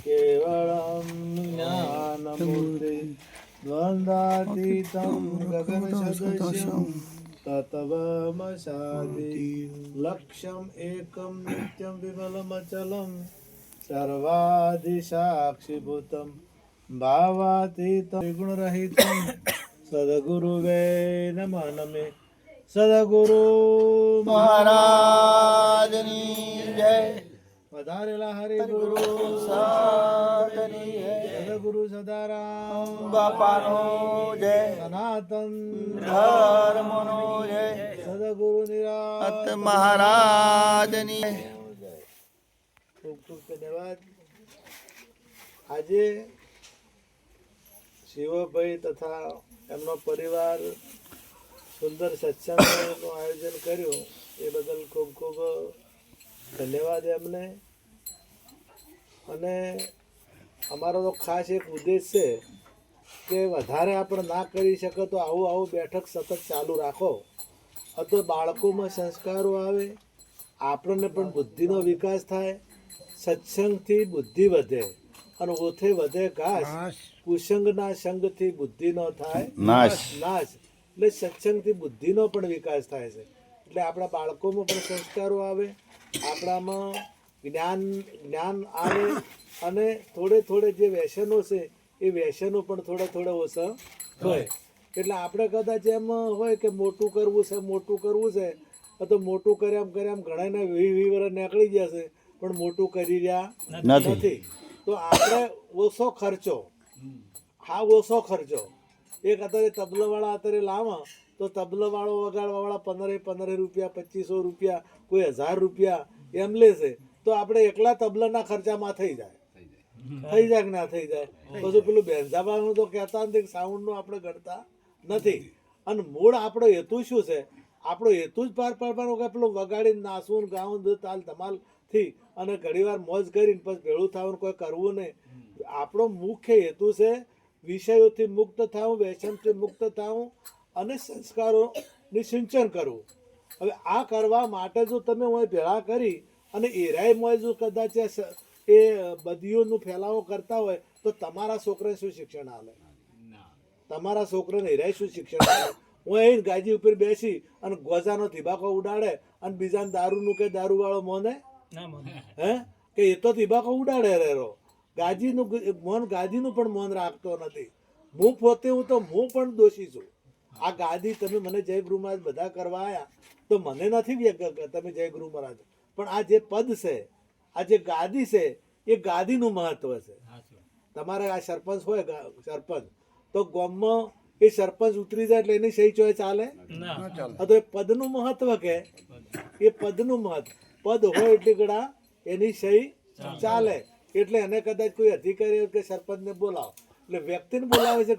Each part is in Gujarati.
કેવળં જ્ઞાનમૂર્તિ દ્વંદ્વાતીतं ગગનસદૃશં તત્વમસાદિ લક્ષ્યમ એકમ નિત્યમ વિમલમચલમ સર્વાધિસાક્ષીભૂતમ ભાવાતીतं ગુણરહિतं સદગુરુવે નમઃ નમે. સદગુરુ મહારાજની જય. વધારેલા હરિગુરુ સાધની જય. સદગુરુ સદારામ બાપાનો જય. સનાતન ધર્મનો જય. સદગુરુ નિરાત મહારાજની જય. ખૂબ ખૂબ ધન્યવાદ. આજે શિવભાઈ તથા એમનો પરિવાર સુંદર સત્સંગનું આયોજન કર્યું એ બદલ ખૂબ ખૂબ ધન્યવાદ એમને. અને અમારો તો ખાસ એક ઉદ્દેશ છે કે વધારે આપણે ના કરી શકે તો આવું બેઠક સતત ચાલુ રાખો. તો બાળકોમાં સંસ્કારો આવે, આપણને પણ બુદ્ધિનો વિકાસ થાય. સત્સંગથી બુદ્ધિ વધે અને ઓથે વધે ઘાસ. કુસંગના સંગથી બુદ્ધિનો થાય નાશ. એટલે સત્સંગથી બુદ્ધિનો પણ વિકાસ થાય છે. એટલે આપણા બાળકોમાં પણ સંસ્કારો આવે, આપણામાં જ્ઞાન આવે અને થોડે જે વ્યસનો છે એ વ્યસનો પણ થોડા ઓછા હોય. એટલે આપણે કદાચ એમ હોય કે મોટું કરવું છે તો મોટું કર્યામ ઘણાને 20 વર્ષ નીકળી જશે પણ મોટું કરી રહ્યા નથી. તો આપણે ઓછો ખર્ચો એક અત્યારે તબલાવાળા અત્યારે લાવો તો તબલાવાળો વગાડવાવાળા 15 રૂપિયા 2500 રૂપિયા કોઈ 1000 રૂપિયા એમ લે છે. તો આપણે એકલા તબલાના ખર્ચામાં થઈ જાય કે ના થઈ જાય. પછી પેલું બેન્ઝાબાનું તો કહેતા નથી, સાઉન્ડનું આપણે ગણતા નથી. અને મૂળ આપણો હેતુ શું છે? આપણો હેતુ જ પાર પાડવાનો કે પેલું વગાડીને નાસવું ગાવું તાલ ધમાલથી અને ઘણીવાર મોજ કરીને પછી ભેળું થવાનું કોઈ કરવું નહીં. આપણો મુખ્ય હેતુ છે વિષયોથી મુક્ત થવું, વ્યસનથી મુક્ત થવું અને સંસ્કારોની સિંચન કરવું. હવે આ કરવા માટે જો તમે હોય ભેળા કરી અને એરાયમાં જો કદાચ એ બદીઓનું ફેલાવો કરતા હોય તો તમારા છોકરાને શું શિક્ષણ આપે? તમારા છોકરાને એરાય શું શિક્ષણ આપે? હું અહીં ગાજી ઉપર બેસી અને ગોજાનો ધીબાકો ઉડાડે અને બીજાને દારૂનું કે દારૂવાળો મોને કે એ તો ધીબાકો ઉડાડે રેરો. ગાજીનું પણ મોન રાખતો નથી. હું પોતે હું પણ દોષી છું. આ ગાદી તમે મને જય ગુરુ મહારાજ બધા કરવા આવ્યા તો મને નથી તમે જય ગુરુ મહારાજ, પણ આ જે પદ છે, આ જે ગાદી છે એ ગાદીનું મહત્વ છે. તમારે આ સરપંચ હોય સરપંચ તો ગામમાં એ સરપંચ ઉતરી જાય એટલે એની સહી ચોય ચાલે? તો એ પદનું મહત્વ કે એ પદનું મહત્વ પદ હોય એટલે ગળા એની સહી ચાલે. એટલે એને કદાચ કોઈ અધિકારી કે સરપંચને બોલાવો એટલે વ્યક્તિને બોલાવે છે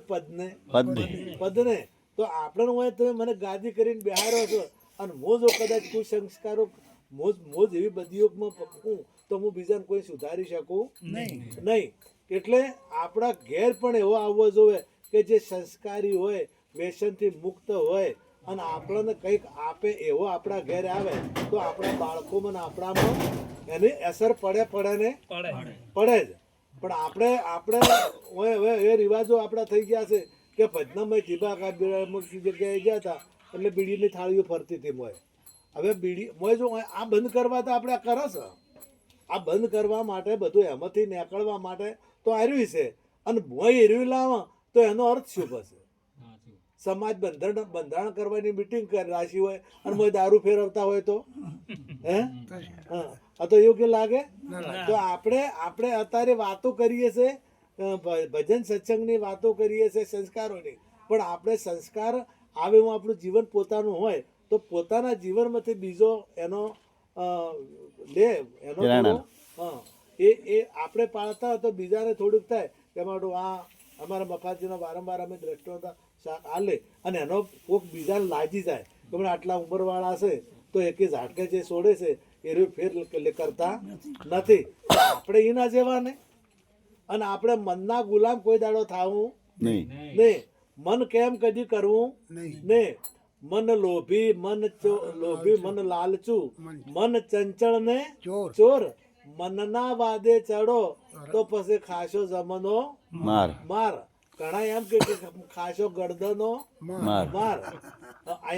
પદને. તો આપણે હોય તમે મને ગાદી કરીને બેહારો છો અને હું જો કદાચ કોઈ સંસ્કારો મોજ એવી બદીઓમાં પકવું તો હું બીજાને કોઈ સુધારી શકું નહીં. એટલે આપણા ઘેર પણ એવો આવવો જોઈએ કે જે સંસ્કારી હોય, વ્યસનથી મુક્ત હોય અને આપણને કંઈક આપે એવો આપણા ઘેર આવે તો આપણા બાળકોમાં આપણામાં એની અસર પડે જ. પણ આપણે હવે એ રિવાજો આપણા થઈ ગયા છે કે ભજનામાં જીભા જગ્યાએ ગયા હતા એટલે બીડીની થાળીઓ ફરતી હતી મોય. હવે મોય જો આ બંધ કરવા તો આપણે કરે છે. આ બંધ કરવા માટે બધું એમાંથી નીકળવા માટે તો આર્યું છે અને મોય એર્યું લાવવા તો એનો અર્થ શું હશે? સમાજ બંધારણ કરવાની મિટિંગ રાશી હોય અને મોય દારૂ ફેરવતા હોય તો આ તો યોગ્ય લાગે? તો આપણે અત્યારે વાતો કરીએ છે ભજન સત્સંગની વાતો કરીએ છે સંસ્કારોની, પણ આપણે સંસ્કાર આવે હું આપણું જીવન પોતાનું હોય તો પોતાના જીવનમાંથી બીજો એનો લે એનો એ આપણે પાળતા હોય તો બીજાને થોડુંક થાય કે અમારું આ અમારા મફાજીનો વારંવાર અમે દ્રષ્ટિઓતા શાક આલે અને એનો કોઈક બીજાને લાગી જાય કે મને આટલા ઉંમરવાળા છે તો એકે ઝાટકે જે છોડે છે એ ફેર કરતા નથી. આપણે એના જેવા ને અને આપણે મનના ગુલામ કોઈ દાડો થાવું નહીં. મન કેમ કદી કરવું નહીં. મન લોભી મન લાલચું મન ચંચળ ને ચોર મનના વાદે ચડો તો પછી ખાશો જમનો માર માર. ઘણા એમ કે ખાશો ગરદનો માર.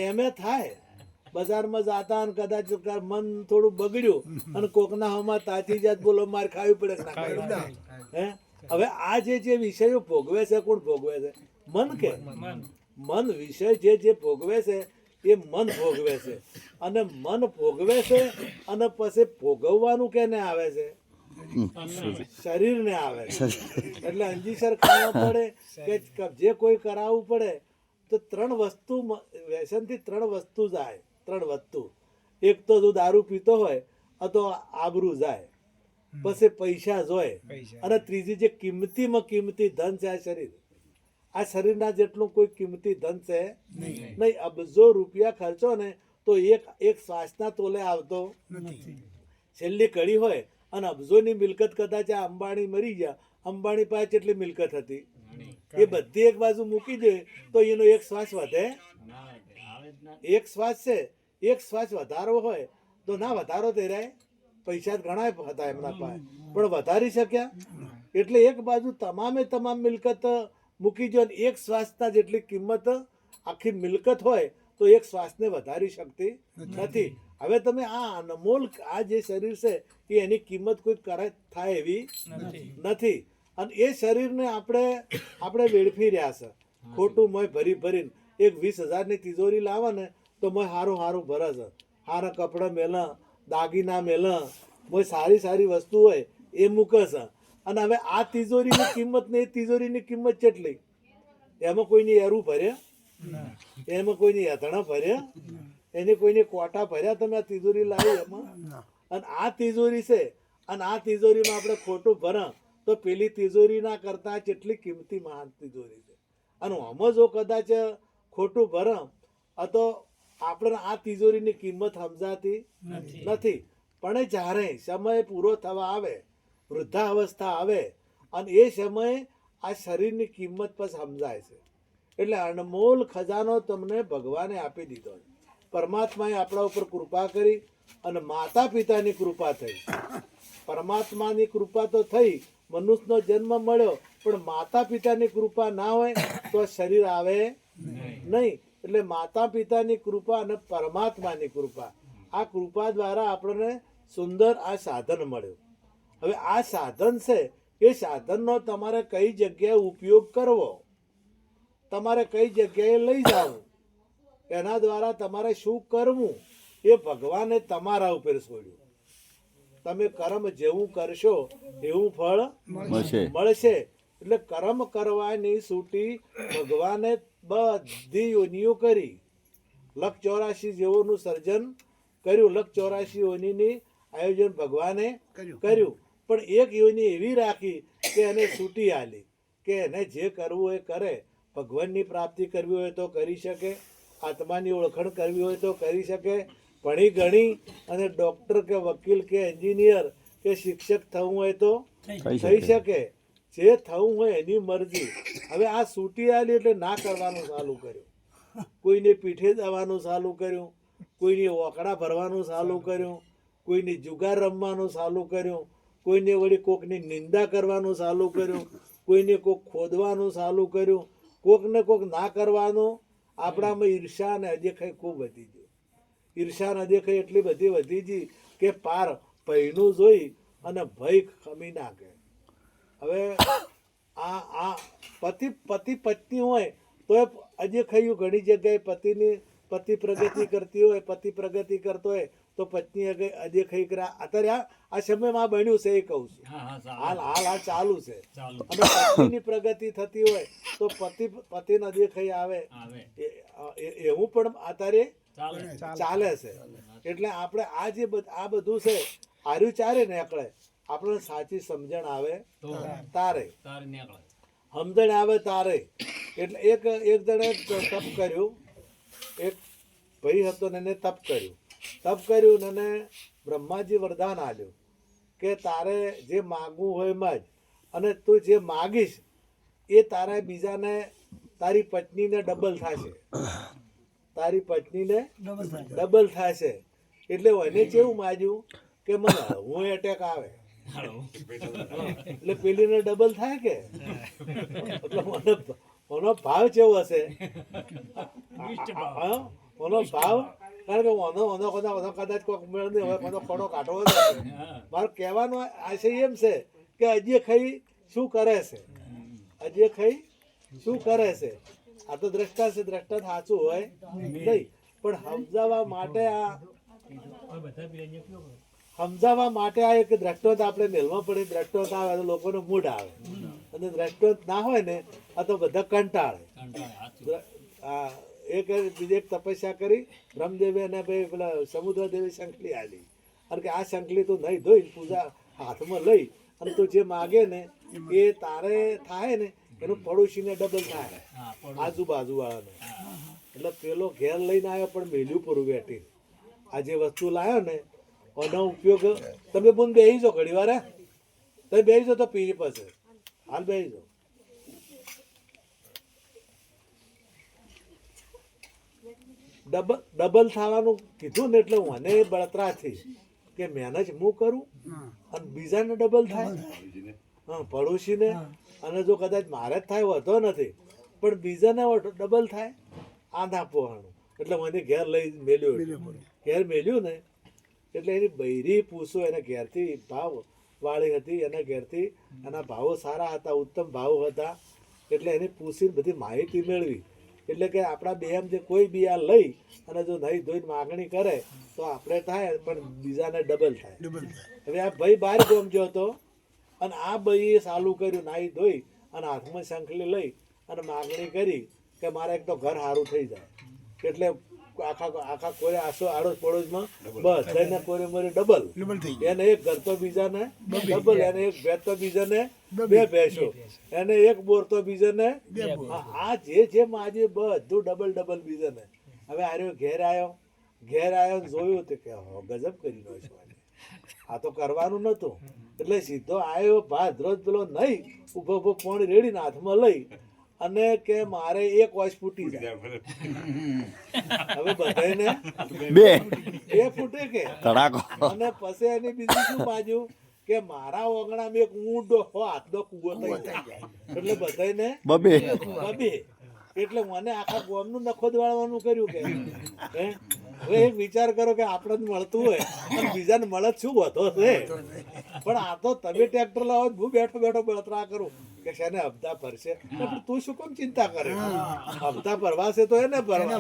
એમ થાય. બજારમાં જાતા અને કદાચ મન થોડું બગડ્યું અને કોકના હમા તાચી જાત બોલો માર ખાવી પડે કે ના ખાવી પડે? હે? હવે આ જે વિષયો ભોગવે છે, કોણ ભોગવે છે? મન કે મન વિષય જે ભોગવે છે એ મન ભોગવે છે. અને મન ભોગવે છે અને પછી ભોગવવાનું કેને આવે છે? શરીરને આવે છે. એટલે અંજીસર ખાવા પડે કે જે કોઈ કરાવવું પડે તો ત્રણ વસ્તુ, વ્યસનથી ત્રણ વસ્તુ જાય. ત્રણ વસ્તુ. એક તો જો દારૂ પીતો હોય તો આબરૂ જાય, પછી પૈસા જોય, અને ત્રીજી જે કિંમતીમાં કિંમતી ધન છે આ શરીર. આ શરીરના જેટલું કોઈ કિંમતી ધન છે નહીં. અબજો રૂપિયા ખર્ચો ને તો એક શ્વાસના તોલે આવતો છેલ્લી કડી હોય અને અબજોની મિલકત કદાચ આ અંબાણી મરી ગયા, અંબાણી પાસે કેટલી મિલકત હતી એ બધી એક બાજુ મૂકી દે તો એનો એક શ્વાસ વધે? એક શ્વાસ છે, એક શ્વાસ વધારો હોય તો ના વધારો તે રહે. પૈસા ઘણા હતા એમના પાસે પણ વધારી શક્યા? એટલે એક બાજુ તમામ મિલકત મૂકી દો ને એક શ્વાસના જેટલી કિંમત આખી મિલકત હોય તો એક શ્વાસને વધારી શકતી નથી. હવે તમે આ અનમોલ આ જે શરીર છે એ એની કિંમત કોઈ કરે થાય એવી નથી. અને એ શરીરને આપણે વેડફી રહ્યા છે ખોટું મોય ભરીને. એક 20,000ની તિજોરી લાવે ને તો મોય હારું ભરે છે, હારા કપડાં મેલા, દાગીના મેલા, મોય સારી વસ્તુ હોય એ મૂકે છે. અને હવે આ તિજોરીની કિંમત ને એ તિજોરીની કિંમત કેટલી? એમાં કોઈની એરું ભર્યા? એમાં કોઈની યથણા ભર્યા? એને કોઈને કોટા ભર્યા? તમે આ તિજોરી લાવી એમાં? અને આ તિજોરી છે અને આ તિજોરીમાં આપણે ખોટું ભરા તો પેલી તિજોરીના કરતા કેટલી કિંમતી મહાન તિજોરી છે. અને આમાં જો કદાચ ખોટું ભરા તો આપણે આ તિજોરીની કિંમત સમજાતી નથી. પણ જ્યારે સમય પૂરો થવા આવે, વૃદ્ધાવસ્થા આવે અને એ સમયે આ શરીરની કિંમત પણ સમજાય છે. એટલે અનમોલ ખજાનો તમને ભગવાને આપી દીધો. પરમાત્માએ આપણા ઉપર કૃપા કરી અને માતા પિતાની કૃપા થઈ. પરમાત્માની કૃપા તો થઈ, મનુષ્યનો જન્મ મળ્યો, પણ માતા પિતાની કૃપા ના હોય તો શરીર આવે નહીં. એટલે માતા પિતાની કૃપા અને પરમાત્માની કૃપા, આ કૃપા દ્વારા આપણને સુંદર આ સાધન મળ્યું. હવે આ સાધન છે એ સાધનનો તમારે કઈ જગ્યાએ ઉપયોગ કરવો, તમારે કઈ જગ્યાએ લઈ જવું, એના દ્વારા તમારે શું કરવું એ ભગવાને તમારા ઉપર છોડ્યું. તમે કર્મ જેવું કરશો એવું ફળ મળશે. એટલે કર્મ કરવાની છૂટી ભગવાને બધી યોનિઓ કરી. 184 જેવોનું સર્જન કર્યું, 184 યોનિની આયોજન ભગવાને કર્યું. પણ એક યોની એવી રાખી કે એને છૂટી આલી કે એને જે કરવું હોય કરે. ભગવાનની પ્રાપ્તિ કરવી હોય તો કરી શકે, આત્માની ઓળખાણ કરવી હોય તો કરી શકે, ભણી ગણી અને ડૉક્ટર કે વકીલ કે એન્જિનિયર કે શિક્ષક થવું હોય તો થઈ શકે. જે થવું હોય એની મરજી. હવે આ છૂટી આલી એટલે ના કરવાનું ચાલુ કર્યું. કોઈને પીઠે જવાનું ચાલુ કર્યું, કોઈને ઓકડા ભરવાનું ચાલુ કર્યું, કોઈને જુગાર રમવાનું ચાલુ કર્યું, કોઈને વળી કોકની નિંદા કરવાનું ચાલુ કર્યું, કોઈને કોક ખોદવાનું ચાલુ કર્યું, કોકને કોક ના કરવાનું. આપણામાં ઈર્ષા અને અદેખાઈ ખૂબ વધી ગઈ. ઈર્ષા અને અદેખાઈ એટલી બધી વધી ગઈ કે પાર પૈણું જોઈ અને ભય ખમી નાખે. હવે આ પતિ પત્ની હોય તો અદેખાઈઓ ઘણી જગ્યાએ પતિ પ્રગતિ કરતી હોય, પતિ પ્રગતિ કરતો હોય તો પત્ની અદેખાઈ કરે. અત્યારે આ સમયમાં બન્યું છે એ કહું છું, હાલ ચાલુ છે. અને પત્નીની પ્રગતિ થતી હોય તો પતિને અદેખાઈ આવે, એવું પણ અત્યારે ચાલે છે. એટલે આપણે આ બધું છે હાર્યું ચારે નીકળે. આપણને સાચી સમજણ આવે તારે, સમજણ આવે તારે. એટલે એક જણે તપ કર્યું, એક ભાઈ હતો ને એને તપ કર્યું ને એને બ્રહ્માજી વરદાન આપ્યું કે તારે જે માગવું હોય માગ, અને તું જે માગીશ એ તારા બીજાને, તારી પત્નીને ડબલ થશે, તારી પત્નીને ડબલ થશે. એટલે એને કેવું માગ્યું કે મને હું એટેક આવે. એટલે પેલીને ડબલ થાય કે એટલે મને ભાવ કેવો હશે ઓનો ભાવ, કારણ કે ઓનો કદાચ કોઈક મેળ નહીં હોય, કોનો ખોડો કાઢવો નથી. મારો કહેવાનો આશય એમ છે કે હજી ખાઈ શું કરે છે, હજી ખાઈ શું કરે છે. આ તો દ્રષ્ટા છે, દ્રષ્ટા સાચું હોય નહીં, પણ સમજાવવા માટે આ એક દ્રષ્ટાંત આપણે મેળવા પડે. દ્રષ્ટાંત આવે તો લોકોનો મૂડ આવે, અને દ્રષ્ટાંત ના હોય ને આ તો બધા કંટાળે. બીજી એક તપસ્યા કરી બ્રહ્મદેવે અને ભાઈ પેલા સમુદ્ર દેવી શંખલી આલી, અને કે આ શંખલી તું નહીં ધોઈ પૂજા હાથમાં લઈ અને તું જે માગે ને એ તારે થાય ને એનું પડોશીને ડબલ થાય, આજુબાજુ વાળાને. એટલે પેલો ઘેર લઈને આવ્યો પણ મેલ્યું પૂરું બેઠી. આ જે વસ્તુ લાવ્યો ને એનો ઉપયોગ તમે બોન બેસી જાઓ ઘડી વાર, તમે બેસી જાઓ તો પી પછી હાલ બેસી જાઓ. ડબલ થવાનું કીધું ને એટલે મને બળતરા થઈ કે મહેનત હું કરું અને બીજાને ડબલ થાય, હા પડોશીને. અને જો કદાચ મારે જ થાય હોતો નથી પણ બીજાને ડબલ થાય, આ ના પોહાણું. એટલે મને ઘેર લઈ મેલ્યું, ઘેર મેલ્યું ને એટલે એની બૈરી પૂછો એને ઘેરથી ભાવ વાળી હતી, એના ઘેરથી એના ભાવો સારા હતા, ઉત્તમ ભાવ હતા. એટલે એને પૂછીને બધી માહિતી મેળવી. એટલે કે આપણા બે એમ જે કોઈ બી આ લઈ અને જો નહીં ધોઈને માગણી કરે તો આપણે થાય પણ બીજાને ડબલ થાય. હવે આ ભાઈ બહાર ગમજો હતો અને આ ભાઈએ ચાલુ કર્યું નાહી ધોઈ અને હાથમાં શંખલી લઈ અને માગણી કરી કે મારે એક તો ઘર સારું થઈ જાય. એટલે આખા કોઈ આડોશ પડોશમાં બધાને કોરે મોરે ડબલ. એને એક ઘર તો બીજાને ડબલ, એને એક ભેંસ તો બીજાને બે ભેંસો, એને એક બોર તો બીજાને. આ જે આજે બધું ડબલ બીજાને. હવે આર્યો ઘેર આવ્યો જોયું તો કે ગજબ કરી નો છો, આ તો કરવાનું નતું. એટલે સીધો આવ્યો ભાત રોજ પેલો નહીં ઉભો પોણી રેડીને હાથમાં લઈ અને કે મારે એક વોઇસ ફૂટી જાય. હવે બધાને બે ફૂટે કે તડાકો. અને પછી એની બીજી શું બાજુ કે મારા ઓગણામાં એક ઊંડો હાથનો કૂવો થઈ જાય. એટલે બધાને બબે. એટલે મને આખા ગોમનું નખોદ વાળવાનું કર્યું કે હવે એક વિચાર કરો કે આપણને મળતું હોય અને બીજાને મળે શું વધો છે. પણ આ તો તમે ટ્રેક્ટર લાવો હું બેઠો બળતરા કરું કે શેને હપ્તા ભરશે, તું શું કેમ ચિંતા કરે, હપ્તા ભરવાશે તો એને ભરવા,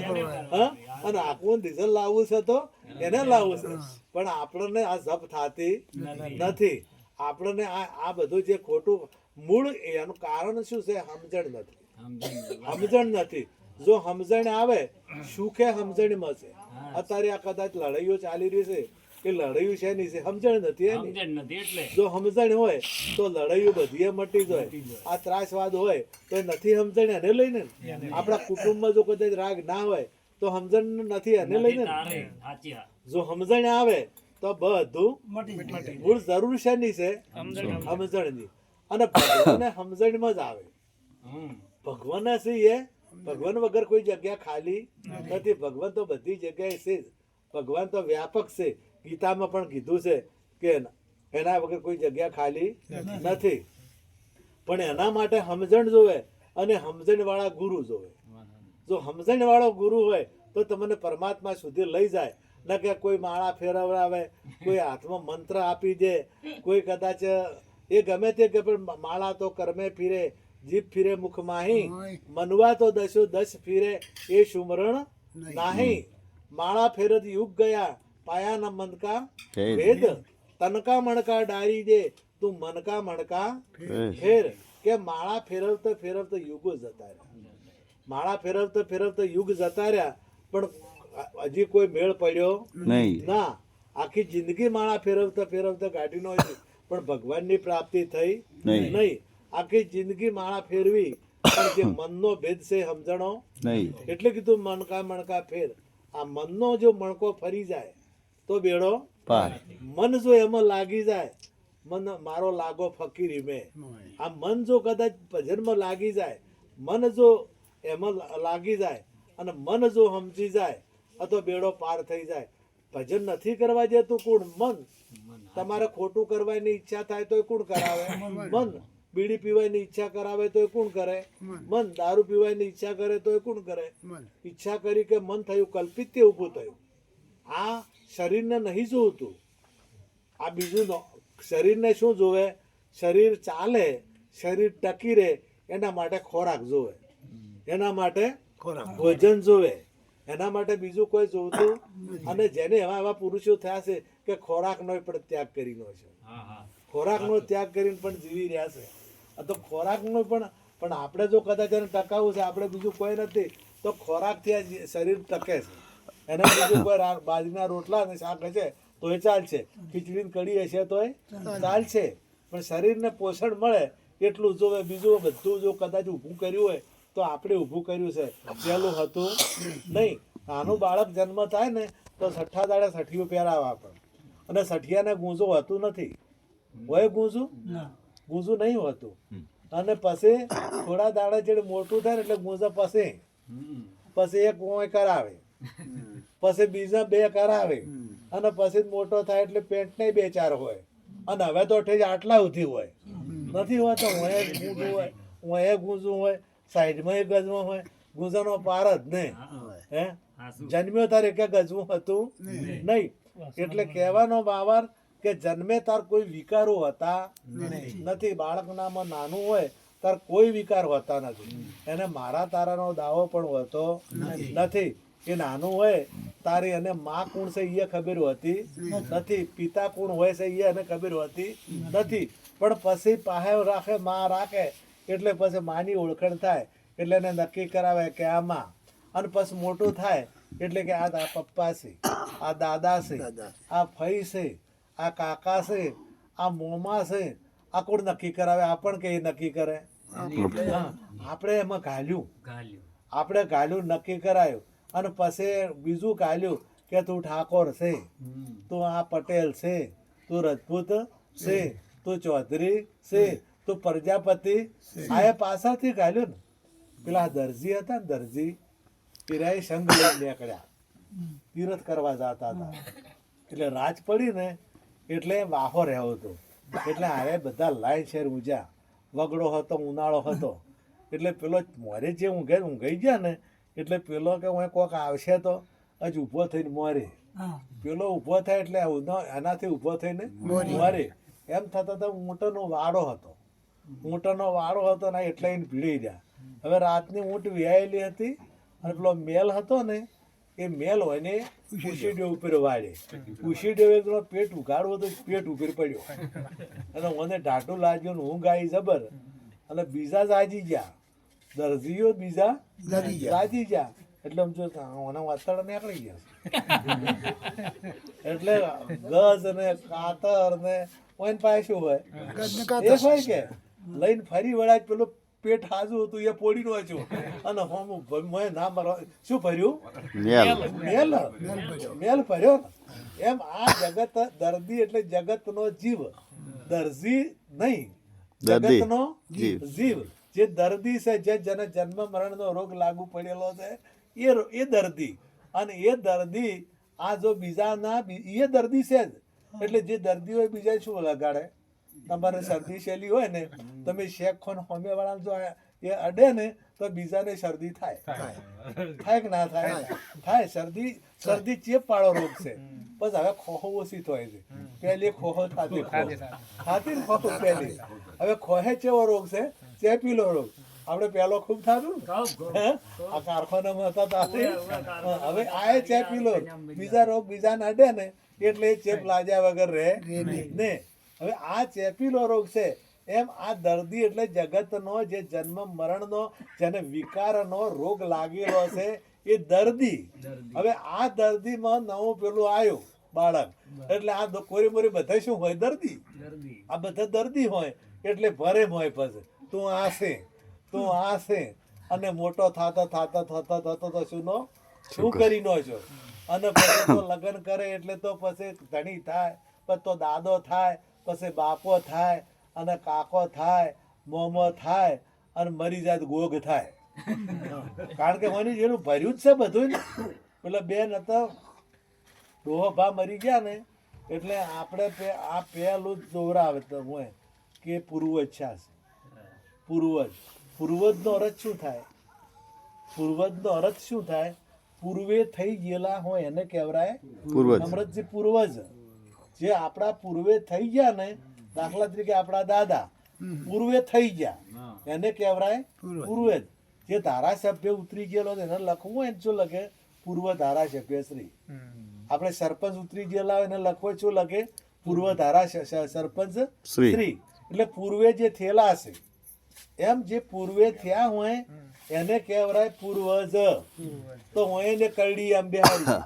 હા, અને આખું ડીઝલ લાવવું છે તો એને લાવવું છે. પણ આપણને આ જપ થતી નથી. આપણને આ બધું જે ખોટું મૂળ એનું કારણ શું છે, સમજણ નથી. જો સમજણ આવે સુખે સમજણમાં છે. અત્યારે આ કદાચ લડાઈઓ ચાલી રહી છે કે લડાઈઓ છે ની છે, સમજણ નથી એની. જો સમજણ હોય તો લડાઈઓ બધી મટી જાય. આ ત્રાસવાદ હોય તો નથી સમજણ એને લઈને. આપણા કુટુંબમાં જો કદાચ રાગ ના હોય તો સમજણ નથી એને લઈને. જો સમજણ આવે તો બધું મૂળ જરૂર છે ની છે સમજણની. અને ભગવાનને સમજણમાં જ આવે. ભગવાન છે એ ભગવાન વગર કોઈ જગ્યા ખાલી નથી. ભગવાન તો બધી જગ્યાએ છે. ભગવાન તો વ્યાપક છે. ગીતામાં પણ કીધું છે કે એના વગર કોઈ જગ્યા ખાલી નથી. પણ એના માટે સમજણ જોવે અને સમજણ વાળા ગુરુ જોવે. જો સમજણ વાળો ગુરુ હોય તો તમને પરમાત્મા સુધી લઈ જાય. ન કે કોઈ માળા ફેરવડાવે, કોઈ હાથમાં મંત્ર આપી દે, કોઈ કદાચ એ ગમે તે કે પણ માળા તો કર્મે ફીરે, જીભ ફીરે મુખ માહી, મનવા તો દશો દશ ફીરે એ સુમરણ નાહી. માળા ફેરત યુગ ગયા પાયાના મનકા ભેદ, તનકા મણકા ડારી દે તું મનકા મણકા ફેર. કે માળા ફેરવતા યુગો જતા રહ્યા. માળા ફેરવતા યુગ જતા રહ્યા પણ હજી કોઈ મેળ પડ્યો ના. આખી જિંદગી માળા ફેરવતા ગાડીનો પણ ભગવાનની પ્રાપ્તિ થઈ નહીં. આખી જિંદગી માળા ફેરવી પણ જે મનનો ભેદ છે સમજણો નહીં. એટલે કીધું મણકા ફેર. આ મનનો જો મણકો ફરી જાય તો બેડો પાર. મન જો એમાં લાગી જાય, મન મારો લાગો ફકીરી મેં. આ મન જો કદાચ ભજનમાં લાગી જાય, મન જો એમાં લાગી જાય અને મન જો સમજી જાય તો બેડો પાર થઈ જાય. ભજન નથી કરવા જતું કોણ? મન. તમારે ખોટું કરવાની ઈચ્છા થાય તો કોણ કરાવે? મન. બીડી પીવાની ઈચ્છા કરાવે તો કોણ કરે? મન. દારૂ પીવાની ઈચ્છા કરે તો કોણ કરે? ઈચ્છા કરી કે મન થયું, કલ્પિત તે ઊભું થયું. આ શરીરને નહીં જોતું, આ બીજું શરીરને શું જોવે? શરીર ચાલે, શરીર ટકી રહે એના માટે ખોરાક જોવે, એના માટે ભોજન જોવે, એના માટે બીજું કોઈ જોતું. અને જેને એવા એવા પુરુષો થયા છે કે ખોરાકનો પણ ત્યાગ કરીને છે, ખોરાકનો ત્યાગ કરીને પણ જીવી રહ્યા છે. આ તો ખોરાકનો પણ આપણે જો કદાચ એને ટકાવવું છે, આપણે બીજું કોઈ નથી, તો ખોરાકથી આ શરીર ટકે છે. એને બીજું કોઈ બાજરીના રોટલા અને શાક હશે તો એ ચાલશે, ખીચડી કઢી હશે તો એ ચાલશે, પણ શરીરને પોષણ મળે એટલું જોવે. બીજું બધું જો કદાચ ઊભું કર્યું હોય તો આપણે ઊભું કર્યું છે, પેલું હતું નહીં. નાનું બાળક જન્મ થાય ને તો છઠ્ઠા દાડે સઠિયું પહેરાવે આપણે, અને સઠિયાને ગુંજું હોતું નથી. હોય ગુંજું? ગુંજું નહીં હોતું. અને પછી થોડા દાડા જેડે મોટું થાય ને એટલે ગુંજા પછી એક ઓય કરાવે, પછી બીજા બે કરાવે, અને પછી મોટો થાય એટલે પેન્ટને બે ચાર હોય. અને હવે તો ઠેજ આટલા સુધી હોય, નથી હોતો. હું ગુંજું હોય, હું ગુંજું હોય, સાઈડમાં એ ગજમાં હોય, ગુંજાનો પાર જ નહીં. હે જન્મ્યો તારે કે ગજવું હતું નહીં. એટલે કહેવાનો બાવાર કે જન્મે તાર કોઈ વિકારો હોતા નથી. બાળકનામાં નાનું હોય તાર કોઈ વિકાર હોતા નથી. એને મારા તારાનો દાવો પણ હોતો નથી. એ નાનું હોય તારે એને માં કોણ છે એ ખબર હોતી નથી, પિતા કોણ હોય છે એ એને ખબર હોતી નથી. પણ પછી પાહે રાખે, માં રાખે એટલે પછી માની ઓળખાણ થાય, એટલે એને નક્કી કરાવે કે આ માં. અને પછી મોટું થાય એટલે કે આ પપ્પા છે, આ દાદા છે, આ ફઈ છે, આ કાકા છે, આ મોમા છે. આ કોણ નક્કી કરાવે? આપણ કે નક્કી કરે? આપણે એમાં ઘાલ્યું, આપણે ઘાલ્યું, નક્કી કરાયું. અને પછી બીજું ઘાલ્યું કે તું ઠાકોર છે, તું આ પટેલ છે, તું રજપૂત છે, તું ચૌધરી છે, તું પ્રજાપતિ. આ એ પાછળથી ઘાલ્યું ને. પેલા દરજી હતા ને, દરજી પીરાય સંઘ લઈને નીકળ્યા, તીરથ કરવા જતા હતા. એટલે રાજ પડી ને એટલે વાહો રહ્યો હતો. એટલે હવે બધા લાઈન શેર ઊંઝા, વગડો હતો, ઉનાળો હતો. એટલે પેલો મોરે જે ઊંઘાઈ ગયા ને, એટલે પેલો કે હું કોક આવશે તો હજ ઊભો થઈને મોરે. પેલો ઊભો થાય એટલે એનાથી ઊભો થઈને મોરે. એમ થતા તો ઊંટનો વાડો હતો, ઊંટનો વાડો હતો ને એટલે એને ભીડી રહ્યા. હવે રાતની ઊંટ વિહાયેલી હતી, અને પેલો મેલ હતો ને એ મેલ હોય ને ઉશીડ્યો ઉપર વાળે. ઉશીડ્યો પેટ ઉઘાડવો તો પેટ ઉપર પડ્યો, અને મને ઢાટું લાગ્યું ને ઊંઘ આવી જબર. અને બીજા જાજી ગયા, દરજીઓ બીજા જાજી ગયા. એટલે આમ જો વાતળ નીકળી ગયા. એટલે ગજ ને કાતર ને ઓઈન પાસે શું હોય? એ હોય કે લઈને ફરી વળાય. પેલું પેટ હાજુ હતું એ પોડી નો છું, અને હું ના મારો શું ભર્યું? મેલ ભર્યો. એમ આ જગત દર્દી એટલે જગતનો જીવ, દરજી નહીં, જગતનો જીવ. જે દર્દી છે, જે જેને જન્મ મરણનો રોગ લાગુ પડેલો છે એ દર્દી. અને એ દર્દી આ જો બીજા ના એ દર્દી છે જ. એટલે જે દર્દી હોય બીજા શું લગાડે? તમારે શરદી શેલી હોય ને, તમે શેક ખોન હોમે વાળા જો એ અડે ને તો બીજાને શરદી થાય. થાય કે ના થાય? થાય. શરદી ચેપ વાળો રોગ છે. બસ હવે ખોહો ઓછી થાય છે. પહેલી ખોહો થતી ને ખોહો પહેલી. હવે ખોહે ચેવો રોગ છે? ચેપીલો રોગ. આપણે પેલો ખૂબ થતું ને આ કારખાનામાં હતા. હવે આ ચેપીલો. બીજા રોગ બીજાને અડે ને એટલે એ ચેપ લાજ્યા વગર રહે ને. હવે આ ચેપીલો રોગ છે. એમ આ દર્દી એટલે જગતનો જે જન્મ મરણનો જેને વિકારનો રોગ લાગેલો છે એ દર્દી. હવે આ દર્દીમાં નવું પેલું આવ્યું બાળક, એટલે આ કોરી મોરી બધા શું હોય? દર્દી. આ બધા દર્દી હોય એટલે ભરે હોય. પછી તું આ છે, તું આ છે. અને મોટો થતો તો શું કરી નો છો? અને પછી તો લગ્ન કરે એટલે તો પછી ધણી થાય, પછી તો દાદો થાય, પછી બાપો થાય, અને કાકો થાય, મોમો થાય, અને મરી જાય ગોગ થાય. કારણ કે મને જેનું ભર્યું જ છે બધું. પેલા બેન હતા ડોહો ભા મરી ગયા ને એટલે આપણે આ પહેલું જ દોહરાવે તો હોય કે પૂર્વજ છે. પૂર્વજનો અર્થ શું થાય? પૂર્વજનો અર્થ શું થાય? પૂર્વે થઈ ગયેલા હોય એને કહેવાય પૂર્વજ. અમૃતજી પૂર્વજ. જે આપણા પૂર્વે થઈ ગયા ને, દાખલા તરીકે આપણા દાદા પૂર્વે થઈ ગયા એને કહેવાય પૂર્વજ. જે ધારાસભ્ય ઉતરી ગયેલો એને લખવું હોય શું લખે? પૂર્વ ધારાસભ્ય શ્રી. આપણે સરપંચ ઉતરી ગયેલા હોય એને લખવું શું લખે? પૂર્વ સરપંચ શ્રી. એટલે પૂર્વે જે થયેલા હશે એમ જે પૂર્વે થયા હોય એને કહેવાય પૂર્વજ. તો હું એને કરડી આમ બેહારી દીધા,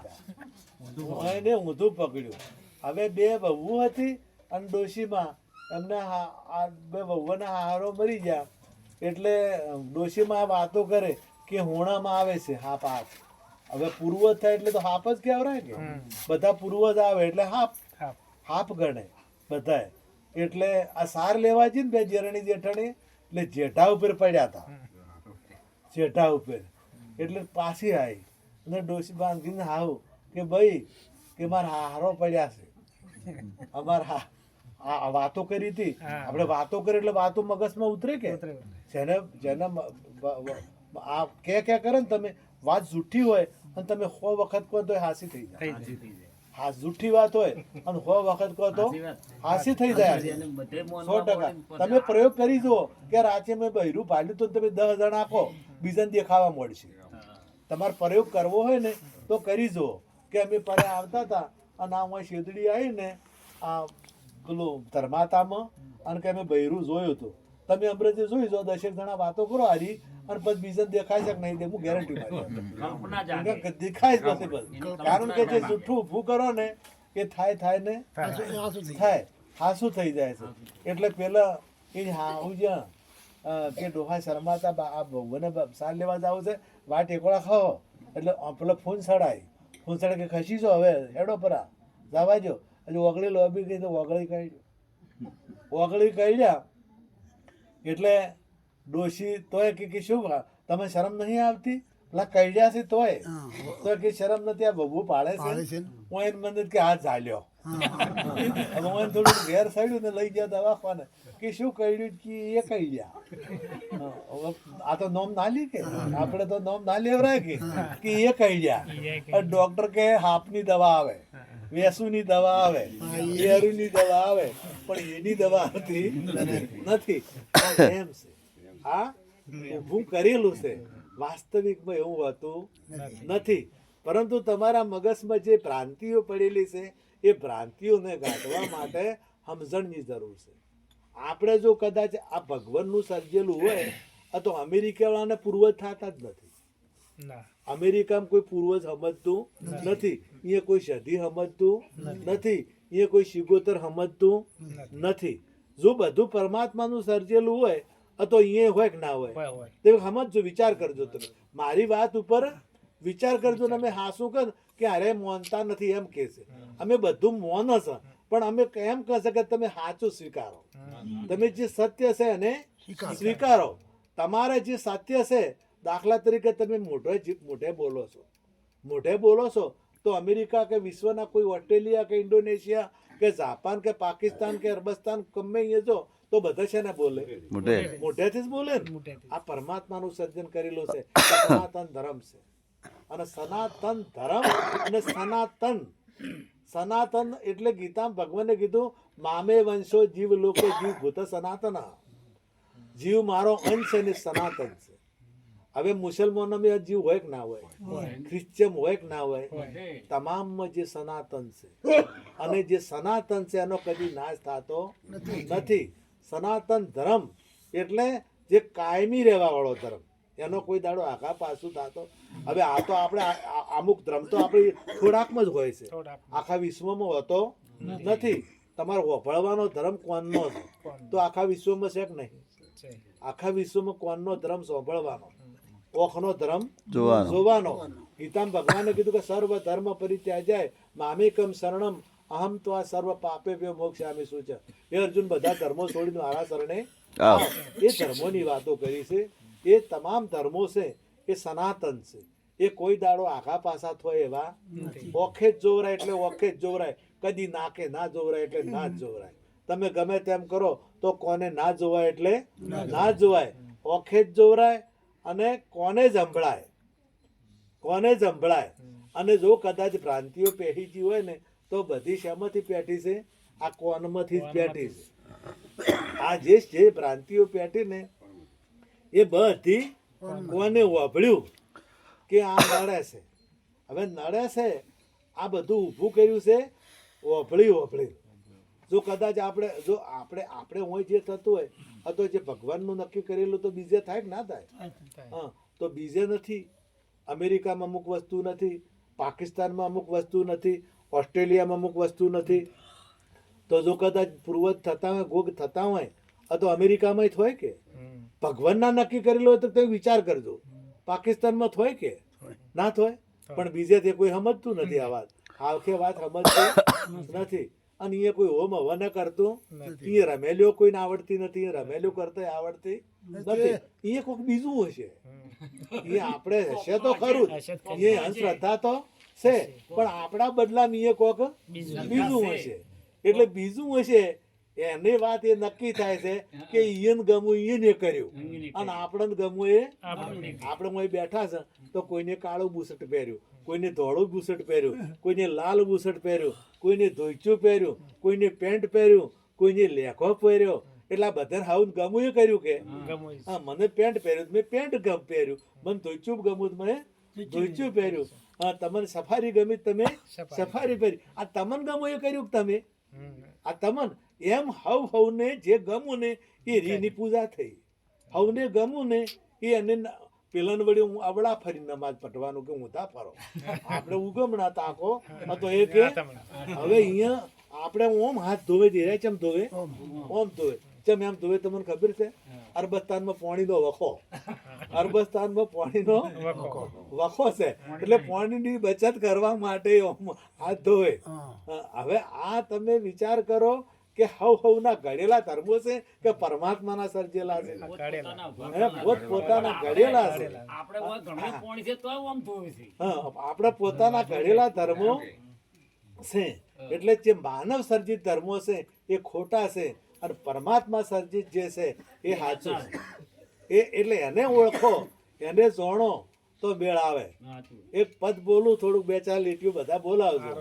હું એને ઊંધું પકડ્યું. હવે બે વહુ હતી અને ડોશીમાં એમને બે વહુના હારો મરી ગયા એટલે ડોશીમાં વાતો કરે કે હોણામાં આવે છે હાપ હાપ. હવે પૂર્વજ થાય એટલે તો હાપ જ કહેવાય કે બધા પૂર્વજ આવે એટલે હાપ ગણે બધાય. એટલે આ સાર લેવા જઈને બે જેરણી જેઠાણી એટલે જેઠા ઉપર પડ્યા હતા, જેઠા ઉપર. એટલે પાછી આવી અને ડોશી બાંધીને આવું કે ભાઈ કે મારા હારો પડ્યા છે. અમારા આ વાતો કરી હતી આપણે, વાતો કરી એટલે વાતો મગજમાં ઉતરે કે જેને જેને આ કે કરે ને તમે વાત જૂઠી હોય અને તમે 100 વખત કહો તો હાસી થઈ જાય. હા, જૂઠી વાત હોય અને 100 વખત કહો તો હાસી થઈ જાય. 100%. તમે પ્રયોગ કરી જુઓ કે રાતે મેં બહેરું ભાલ્યું તો તમે 10 જણા આપો બીજાને દેખાવા મળશે. તમારે પ્રયોગ કરવો હોય ને તો કરી જુઓ કે અમે પરે આવતા હતા અને આ શેદડી આવી ને આ પેલું ધર્માતામાં અને કે અમે બહેરું જોયું હતું. તમે અમરેજી જોઈ જો 10 જણા વાતો કરો હારી અને પછી બીજાને દેખાય છે કે નહીં, હું ગેરંટી દેખાય જ પોસિબલ. કારણ કે જે જૂઠું ઊભું કરો ને એ થાય ને થાય હાસું થઈ જાય છે. એટલે પેલા એ હાઉ જ્યાં કે ડોહા શરમાતા આ ભગવાને સાર લેવા જાવ છે વાટ એકોળા ખાઓ એટલે પેલો ફૂન સડાય કે ખસી જો હવે હેડો પરા જવા જો. એટલે ઓગળી લોબી ગઈ તો ઓગળી કાઢ્યા એટલે ડોશી તોય કે શું તમે શરમ નહીં આવતી? પેલા કઈડ્યા છે તોય કે શરમ નથી, આ બબુ પાડે છે. હું એને મને કે હાથ ઝાલ્યો. હવે હું થોડું ઘેર સડ્યું ને લઈ ગયા દવાખાને કે શું કઈડ્યું કે એ કઈડ્યા. આ તો નોમ ના લી કે આપણે તો નોમ ના લેવરાય કે એ કઈડ્યા. ડોક્ટર કે હાપની દવા આવે, વેસુની દવા આવે, એરુની દવા આવે, પણ એની દવા હતી નથી. એમ છે આ ઊભું કરેલું છે, વાસ્તવિકમાં એવું હોતું નથી. પરંતુ તમારા મગજમાં જે ભ્રાંતિઓ પડેલી છે એ ભ્રાંતિઓને ગાંઠવા માટે સમજણની જરૂર છે. આપણે જો કદાચ આ ભગવાનનું સર્જેલું હોય તો અમેરિકાવાળાને પૂર્વજ થતા જ નથી. અમેરિકામાં કોઈ પૂર્વજ સમજતું નથી, અહીંયા કોઈ સદી સમજતું નથી, અહીંયા કોઈ સિગોતર સમજતું નથી. જો બધું પરમાત્માનું સર્જેલું હોય તો અહીંયા હોય કે ના હોય તે સમજજો, વિચાર કરજો. તમે મારી વાત ઉપર વિચાર કરજો ને અમે હાસું કર કે અરે મોનતા નથી એમ કે છે. અમે બધું મોન છે પણ અમે એમ કહેશે કે તમે સાચું સ્વીકારો, તમે જે સત્ય છે એને સ્વીકારો. તમારે જે સત્ય છે, દાખલા તરીકે તમે મોઢે બોલો છો તો અમેરિકા કે વિશ્વના કોઈ ઓસ્ટ્રેલિયા કે ઇન્ડોનેશિયા કે જાપાન કે પાકિસ્તાન કે અરબસ્તાન ગમે અહીંયા જો તો બધા છે ને બોલે મોઢેથી જ બોલે ને. આ પરમાત્માનું સર્જન કરેલું છે, સનાતન ધર્મ છે. અને સનાતન ધર્મ અને સનાતન એટલે ગીતા ભગવાને કીધું મામે વંશો જીવ લોકો જીવ ભૂત સનાતન. જીવ મારો અંશ અને સનાતન છે. હવે મુસલમાનોમાં જીવ હોય કે ના હોય, ખ્રિશ્ચન હોય કે ના હોય, તમામમાં જે સનાતન છે અને જે સનાતન છે એનો કદી નાશ થતો નથી. સનાતન ધર્મ એટલે જે કાયમી રહેવા વાળો ધર્મ, એનો કોઈ દાડો આખા પાછું થતો. હવે આ તો આપણે અમુક ધર્મ તો આપણી થોડાકમાં જ હોય છે, આખા વિશ્વમાં હોતો નથી. તમારે વફળવાનો ધર્મ કોનનો છે તો આખા વિશ્વમાં છે કે નહીં? આખા વિશ્વમાં કોનનો ધર્મ સાંભળવાનો, ઓખનો ધર્મ જોવાનો. ગીતામાં ભગવાને કીધું કે સર્વ ધર્મ પરિત્યાજ્ય મામેકમ શરણમ અહમ તો આ સર્વ પાપેભ્યો મોક્ષામિ શું છે. એ અર્જુન બધા ધર્મો છોડીને મારા શરણે એ ધર્મોની વાતો કરી છે. એ તમામ ધર્મો છે એ સનાતન છે. એ કોઈ દાડો આઘા પાછા થાય એવા ઓખે જ જોવરાય એટલે ઓખે જ જોવરાય, કદી નાકે ના જોવરાય એટલે ના જ જોવરાય. તમે ગમે તેમ કરો તો કોને ના જોવાય એટલે ના જ જોવાય, ઓખે જ જોવરાય અને કોને જ સંભળાય, કોને જ સંભળાય. અને જો કદાચ ભ્રાંતિઓ પેઢી હોય ને તો બધી શેમાંથી પેઢી છે? આ કોનમાંથી જ પેઢી છે. આ જે ભ્રાંતિઓ પેઢી ને એ બધી કોને વાપર્યું કે આ નડે છે. હવે નડે છે આ બધું ઊભું કર્યું છે વાપર્યું. જો કદાચ આપણે હોય જે થતું હોય આ તો જે ભગવાનનું નક્કી કરેલું તો બીજે થાય કે ના થાય? હા, તો બીજે નથી. અમેરિકામાં અમુક વસ્તુ નથી, પાકિસ્તાનમાં અમુક વસ્તુ નથી, ઓસ્ટ્રેલિયામાં અમુક વસ્તુ નથી. તો જો કદાચ પૂર્વજ થતા હોય, ગોગ થતા હોય આ તો અમેરિકામાં થોય કે? ભગવાનના નક્કી કરેલું હોય તો તમે વિચાર કરજો, પાકિસ્તાનમાં થોય કે ના થોય? પણ બીજે તે કોઈ સમજતું નથી. આ વાત આખે વાત સમજતું નથી. અને એ કોઈ હોમ હવન કરતું, એ રમેલ્યો કોઈને આવડતી નથી, રમેલ્યો કરતા આવડતી નથી. એ કોઈક બીજું હશે. એ આપણે હશે તો ખરું જ, એ અંધશ્રદ્ધા તો છે, પણ આપણા બદલામાં એ કોક બીજું હશે. એટલે બીજું હશે એની વાત એ નક્કી થાય છે કે ઈયન ગમું ઈને કર્યું અને આપણને ગમું એ આપણે અહીં બેઠા છે તો કોઈને કાળું બુશર્ટ પહેર્યું, કોઈને ધોળું બુશર્ટ પહેર્યું, કોઈને લાલ બુશર્ટ પહેર્યું, કોઈને ધોઈચું પહેર્યું, કોઈને પેન્ટ પહેર્યું, કોઈને લેખો પહેર્યો. એટલે બધાને હાઉન ગમું એ કર્યું કે હા મને પેન્ટ પહેર્યું મેં પેન્ટ પહેર્યું, મને ધોઈચું ગમું મેં ધોઈચું પહેર્યું. હા તમને સફારી ગમી તમે સફારી પહેરી. આ તમને ગમું એ કર્યું કે તમે આ તમન એમ હવને જે ગમું ને એ રીની પૂજા થઈ. હવને ગમું ને એ એને પેલાને વળી હું અવળા ફરી નમાજ પટવાનું કે ઊંધા ફરો. આપણે ઉગમણા તાકો તો એ કે હવે અહીંયા આપણે ઓમ હાથ ધોવે દે ચમ ધોવે ઓમ ધોવે ચમ એમ ધોવે તમને ખબર છે? અરબસ્તાનમાં પાણીનો વખો, અરબસ્તાનમાં પાણીનો વખો છે એટલે પાણીની બચત કરવા માટે હાથ ધોવે. હવે આ તમે વિચાર કરો કે હવના ઘડેલા ધર્મો છે કે પરમાત્માના સર્જેલા છે? પોત પોતાના ઘડેલા છે. આપણે પોતાના ઘડેલા ધર્મો છે. એટલે જે માનવ સર્જિત ધર્મો છે એ ખોટા છે અને પરમાત્મા સર્જિત જે છે એ સાચું છે. એટલે એને ઓળખો, એને જાણો તો મેળ આવે. એક પદ બોલું, થોડુંક બે ચાર લીટીઓ બધા બોલાવજો.